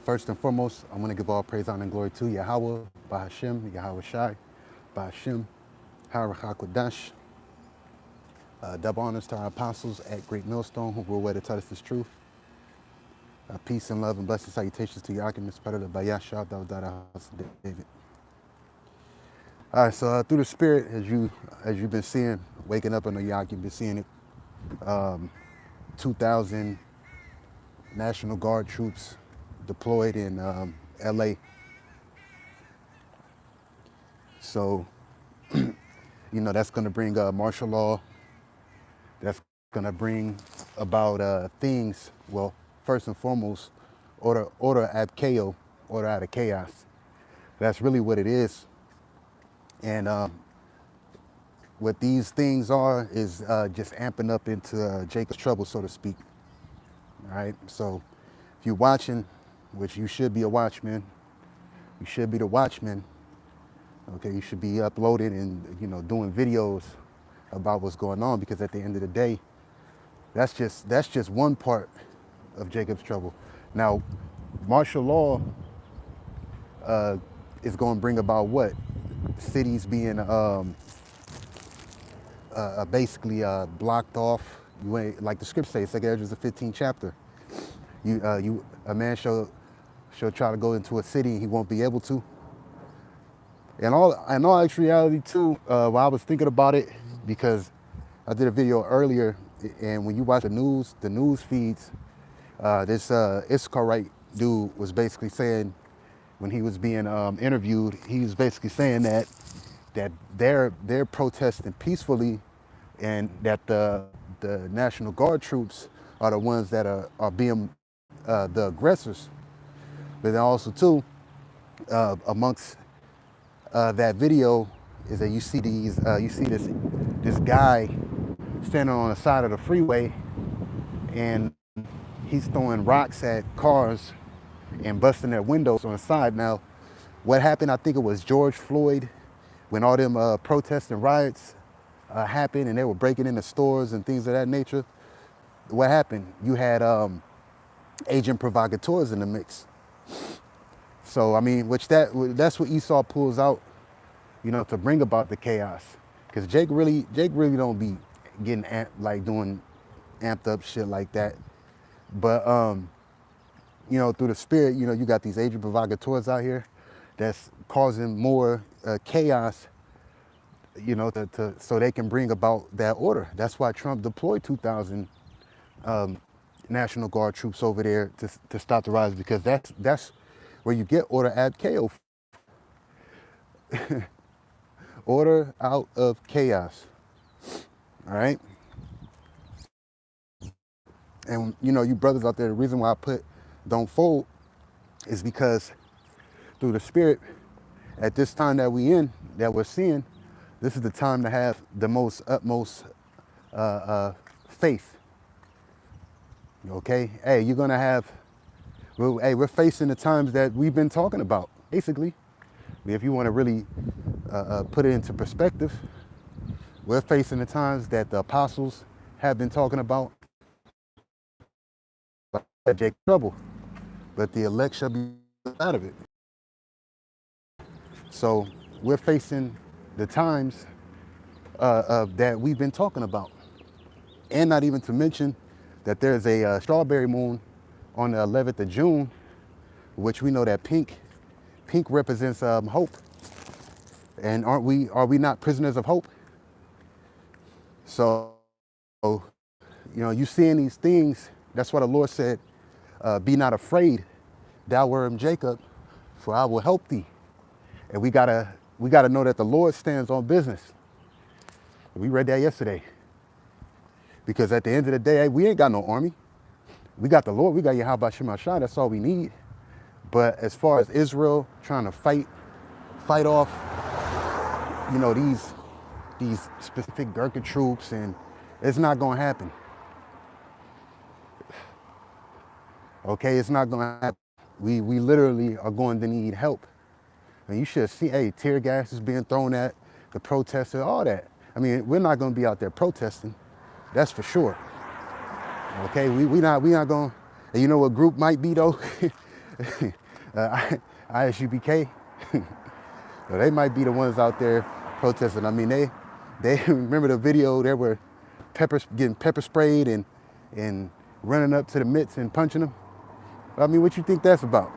First and foremost, I want to give all praise, honor, and glory to Yahawah, Bahasham, Yahawashi, Bahasham, Harachakodash. Double honors to our apostles at Great Millstone who were away to tell us this truth. Peace and love and blessed salutations to Yakim, the spirit of Bahasham, house of David. All right, so through the spirit, as you've been seeing, waking up in the Yakim, you've been seeing it. 2,000 National Guard troops deployed in LA. So, that's going to bring martial law. That's going to bring about things. Well, first and foremost, order ad chaos, order out of chaos. That's really what it is. And what these things are is just amping up into Jacob's trouble, so to speak. All right. So, if you're watching, which you should be a watchman, you should be the watchman. Okay, you should be uploading and doing videos about what's going on, because at the end of the day, that's just one part of Jacob's trouble. Now, martial law is going to bring about what? Cities being basically blocked off. You ain't, like the script says, 2 Ezra the 15th chapter. A man shall try to go into a city and he won't be able to. And all actuality too, while I was thinking about it, because I did a video earlier, and when you watch the news feeds, this Iskarite dude was basically saying, when he was being interviewed, he was basically saying that they're protesting peacefully, and that the National Guard troops are the ones that are being the aggressors. But then also too, amongst that video is that you see this guy standing on the side of the freeway, and he's throwing rocks at cars and busting their windows on the side. Now, what happened? I think it was George Floyd, when all them protests and riots happened, and they were breaking into stores and things of that nature. What happened? You had agent provocateurs in the mix. So I mean, that's what Esau pulls out, to bring about the chaos. Because Jake really don't be getting doing amped up shit like that. But through the spirit, you got these agent provocateurs out here that's causing more chaos, so they can bring about that order. That's why Trump deployed 2,000 National Guard troops over there to stop the rise, because that's where you get order ad chaos. Order out of chaos. All right. And you brothers out there, the reason why I put don't fold is because through the spirit, at this time that we're seeing, this is the time to have the most utmost faith. Okay. Hey, you're gonna have. We're facing the times that we've been talking about, basically. If you want to really put it into perspective, we're facing the times that the apostles have been talking about. Jake trouble, but the elect shall be out of it. So we're facing the times that we've been talking about, and not even to mention that there's a strawberry moon on the 11th of June, which we know that pink represents hope. And are we not prisoners of hope? So, you seeing these things, that's why the Lord said, be not afraid, thou worm Jacob, for I will help thee. And we gotta know that the Lord stands on business. We read that yesterday. Because at the end of the day, we ain't got no army. We got the Lord, we got Yahawashi, that's all we need. But as far as Israel trying to fight off, these specific Gurkha troops, and it's not gonna happen. Okay, it's not gonna happen. We literally are going to need help. And you should see, tear gas is being thrown at the protesters, all that. I mean, we're not gonna be out there protesting, that's for sure. Okay, we not going. And you know what group might be though? ISUBK. So they might be the ones out there protesting. I mean, they remember the video. They were getting pepper sprayed and running up to the mitts and punching them. I mean, what you think that's about?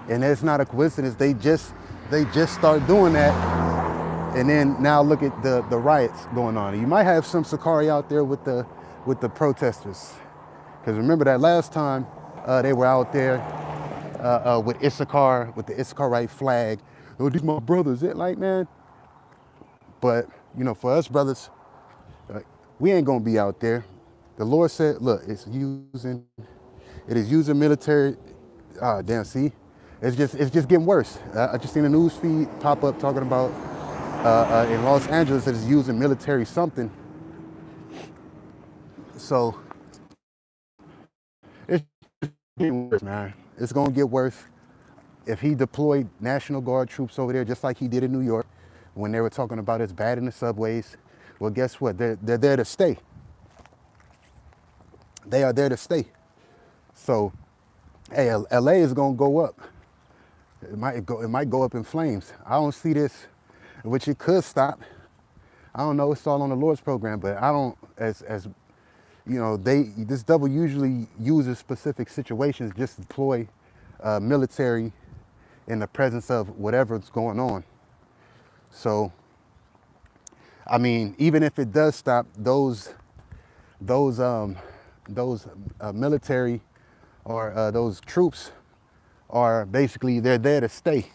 And it's not a coincidence. They just start doing that, and then now look at the riots going on. You might have some Sakari out there with the protesters, because remember that last time they were out there with Issachar, with the Issacharite flag. Oh, these my brothers. It like, man. But you know, for us brothers, we ain't gonna be out there. The Lord said, look, it is using military. Damn, see, it's just getting worse. I just seen a news feed pop up talking about in Los Angeles that is using military something. So it's getting worse, man. It's gonna get worse. If he deployed National Guard troops over there, just like he did in New York, when they were talking about it's bad in the subways, well, guess what? They're there to stay. They are there to stay. So, hey, LA is gonna go up. It might go up in flames. I don't see this, which it could stop. I don't know. It's all on the Lord's program, but I don't. As you know, this devil usually uses specific situations just to deploy military in the presence of whatever's going on. So, I mean, even if it does stop, those military or those troops are basically, they're there to stay.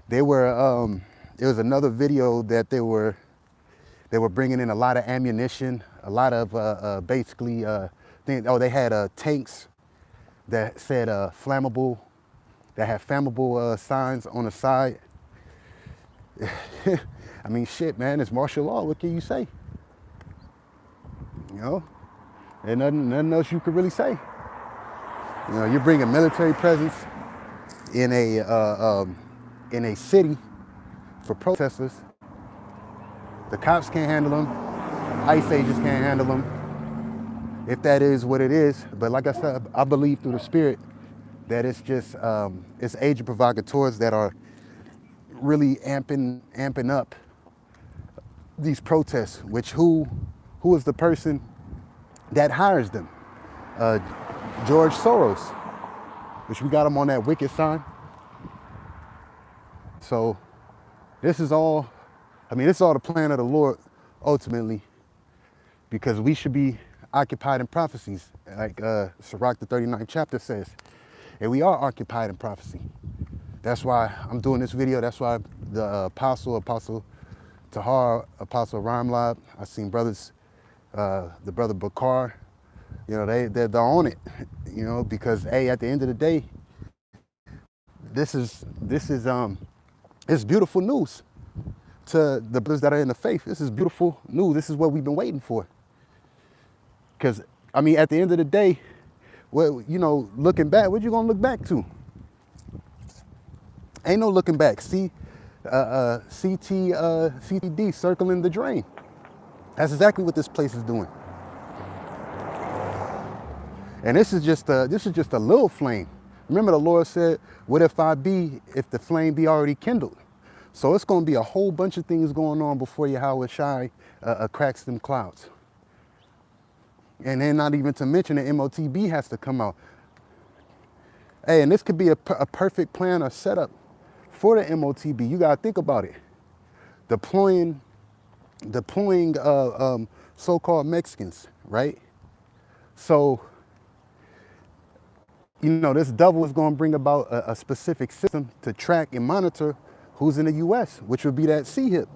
They were there was another video that they were bringing in a lot of ammunition, a lot of basically things. Oh, they had tanks that said flammable, that had flammable signs on the side. I mean, shit, man, it's martial law. What can you say? You know, there's nothing else you could really say. You know, you're bringing military presence in a city for protesters. The cops can't handle them. ICE agents can't handle them. If that is what it is, but like I said, I believe through the Spirit that it's just it's agent provocateurs that are really amping up these protests. Which who is the person that hires them? George Soros, which we got him on that wicked sign. So this is all, I mean, it's all the plan of the Lord ultimately, because we should be occupied in prophecies, like Sirach the 39th chapter says, and we are occupied in prophecy. That's why I'm doing this video. That's why the Apostle Tahar, Apostle Ramlab, I've seen brothers, the brother Bakar, you know, they're on it, you know, because hey, at the end of the day, this is it's beautiful news to the brothers that are in the faith. This is beautiful news. This is what we've been waiting for. Because I mean, at the end of the day, well, you know, looking back, what you gonna look back to? Ain't no looking back. See, CTD circling the drain. That's exactly what this place is doing. And this is just a little flame. Remember, the Lord said, "What if the flame be already kindled?" So it's going to be a whole bunch of things going on before Yahawashi cracks them clouds. And then not even to mention the MOTB has to come out. Hey, and this could be a perfect plan or setup for the MOTB. You got to think about it. Deploying so-called Mexicans, right? So, you know, this devil is going to bring about a specific system to track and monitor who's in the U.S., which would be that CHIP.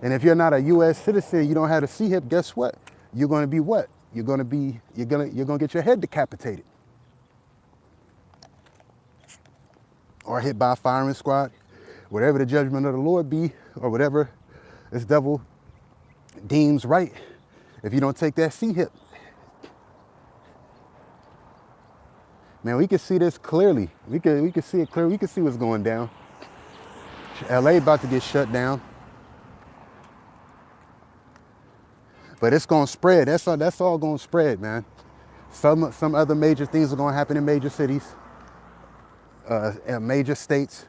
And if you're not a U.S. citizen, you don't have a CHIP, guess what? You're going to be what? You're going to get your head decapitated. Or hit by a firing squad, whatever the judgment of the Lord be, or whatever this devil deems right, if you don't take that CHIP. Man, we can see this clearly. We can see it clearly. We can see what's going down. LA about to get shut down. But it's gonna spread. That's all gonna spread, man. Some other major things are going to happen in major cities, and major states.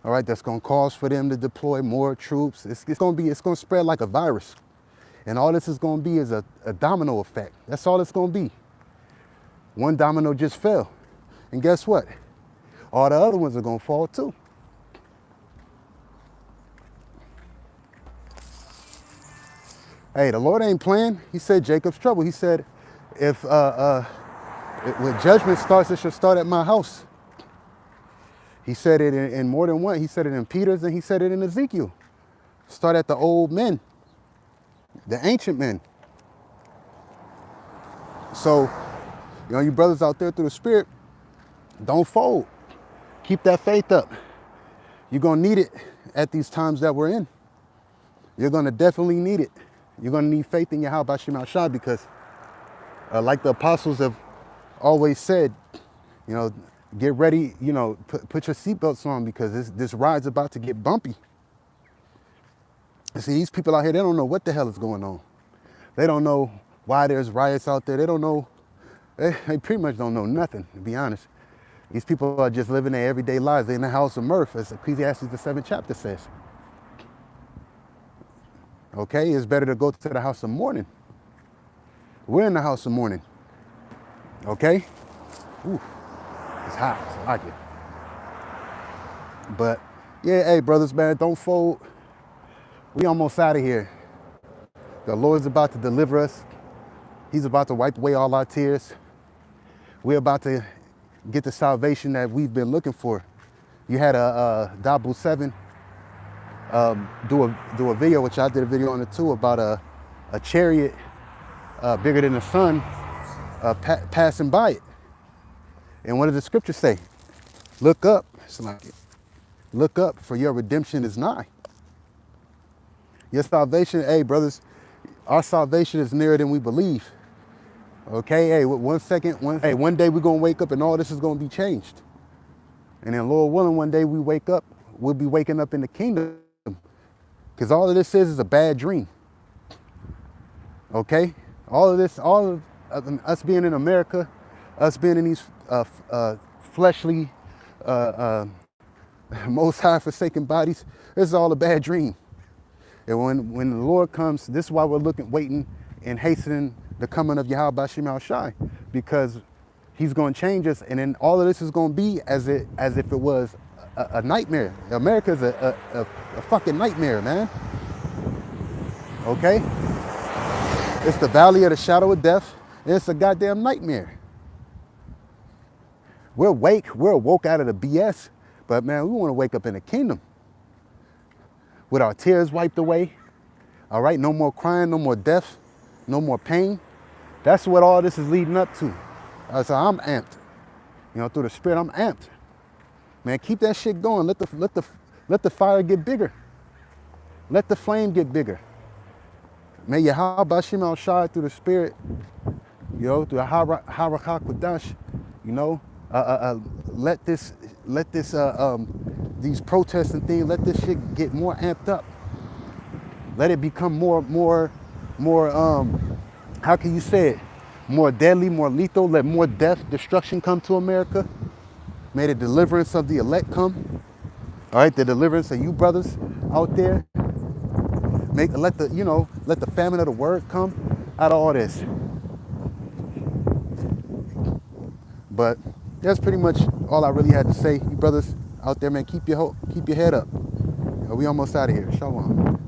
All right, that's going to cause for them to deploy more troops. It's going to spread like a virus, and all this is going to be is a domino effect. That's all it's going to be. One domino just fell, and guess what? All the other ones are going to fall too. Hey, the Lord ain't playing. He said Jacob's trouble. He said, if when judgment starts, it should start at my house. He said it in more than one. He said it in Peter's and he said it in Ezekiel. Start at the old men, the ancient men. So, you brothers out there through the Spirit, don't fold. Keep that faith up. You're going to need it at these times that we're in. You're going to definitely need it. You're going to need faith in Yahawashi because like the apostles have always said, get ready, put your seatbelts on because this ride's about to get bumpy. And see, these people out here, they don't know what the hell is going on. They don't know why there's riots out there. They don't know, they pretty much don't know nothing, to be honest. These people are just living their everyday lives. They're in the house of mirth, as Ecclesiastes, the 7th chapter says. Okay, it's better to go to the house of mourning. We're in the house of mourning. Okay? Ooh, it's hot, I like it. But, yeah, hey, brothers, man, don't fold. We almost out of here. The Lord's about to deliver us. He's about to wipe away all our tears. We're about to get the salvation that we've been looking for. You had a N.W.O do a video, which I did a video on it too, about a chariot bigger than the sun passing by it. And what does the scripture say? Look up. It's like, look up, for your redemption is nigh. Your salvation, hey brothers, our salvation is nearer than we believe. Okay, hey, one day we're gonna wake up and all this is gonna be changed. And then Lord willing, one day we'll be waking up in the kingdom. Because all of this is a bad dream. Okay? All of us being in America, us being in these fleshly, most high forsaken bodies, this is all a bad dream. And when the Lord comes, this is why we're waiting and hastening the coming of Yahawashi, because he's going to change us, and then all of this is going to be as if it was a nightmare. America's a fucking nightmare, man. Okay? It's the valley of the shadow of death, and it's a goddamn nightmare. We're woke out of the BS, but man, we want to wake up in the kingdom with our tears wiped away. All right? No more crying, no more death, no more pain. That's what all this is leading up to. So I'm amped. Through the Spirit, I'm amped. Man, keep that shit going. Let the fire get bigger. Let the flame get bigger. May Yahawashi shine through the Spirit, through the Harakah Kodash, let these protests and things, let this shit get more amped up. Let it become more, how can you say it? More deadly, more lethal. Let more death, destruction come to America. May the deliverance of the elect come. All right, the deliverance of you brothers out there. Let the famine of the word come out of all this. But that's pretty much all I really had to say. You brothers out there, man, keep your head up. We almost out of here. Shalom.